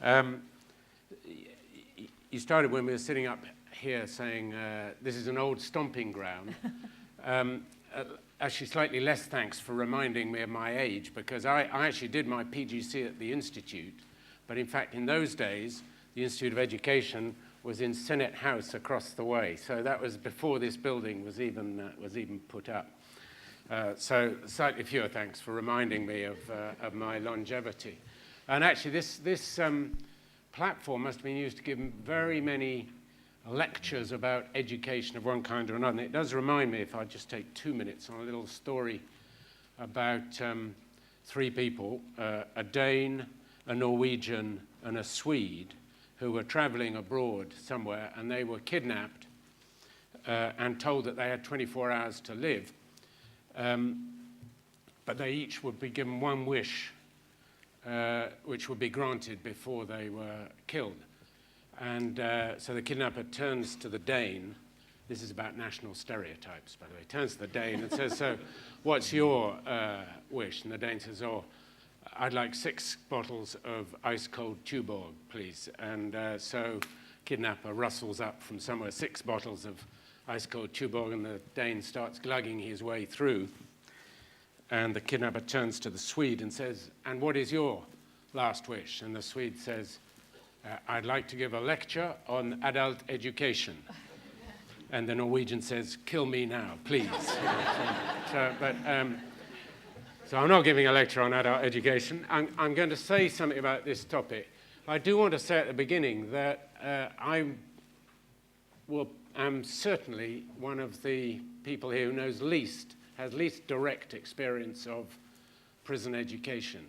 Um, you started when we were sitting up here saying this is an old stomping ground. Actually, slightly less thanks for reminding me of my age, because I actually did my PGC at the Institute, but in fact in those days the Institute of Education was in Senate House across the way, so that was before this building was even put up. So slightly fewer thanks for reminding me of my longevity. And actually this platform must have been used to give very many lectures about education of one kind or another. And it does remind me, if I just take 2 minutes, on a little story about three people, a Dane, a Norwegian, and a Swede, who were traveling abroad somewhere, and they were kidnapped and told that they had 24 hours to live. But they each would be given one wish, which would be granted before they were killed. And so the kidnapper turns to the Dane. This is about national stereotypes, by the way. Turns to the Dane and says, so what's your wish? And the Dane says, oh, I'd like 6 bottles of ice-cold Tuborg, please. And so kidnapper rustles up from somewhere 6 bottles of ice-cold Tuborg, and the Dane starts glugging his way through. And the kidnapper turns to the Swede and says, and what is your last wish? And the Swede says, I'd like to give a lecture on adult education. And the Norwegian says, kill me now, please. So I'm not giving a lecture on adult education. I'm going to say something about this topic. I do want to say at the beginning that I am certainly one of the people here who has least direct experience of prison education.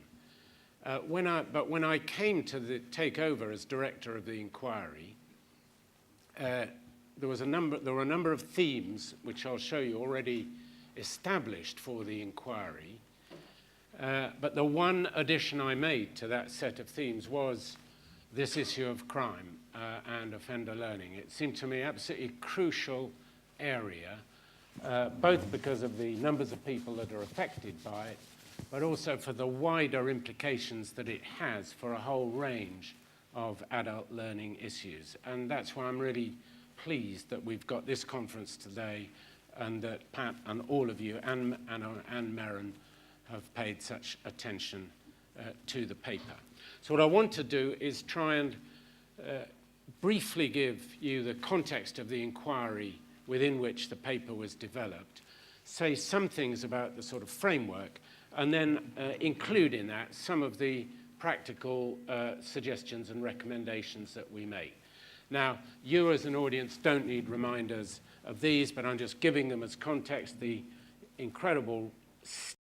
When I came to take over as director of the inquiry, there were a number of themes which I'll show you already established for the inquiry. But the one addition I made to that set of themes was this issue of crime and offender learning. It seemed to me absolutely crucial area, both because of the numbers of people that are affected by it, but also for the wider implications that it has for a whole range of adult learning issues. And that's why I'm really pleased that we've got this conference today, and that Pat and all of you, and Maren, have paid such attention to the paper. So what I want to do is try and briefly give you the context of the inquiry within which the paper was developed, say some things about the sort of framework, and then include in that some of the practical suggestions and recommendations that we make. Now, you as an audience don't need reminders of these, but I'm just giving them as context, the incredible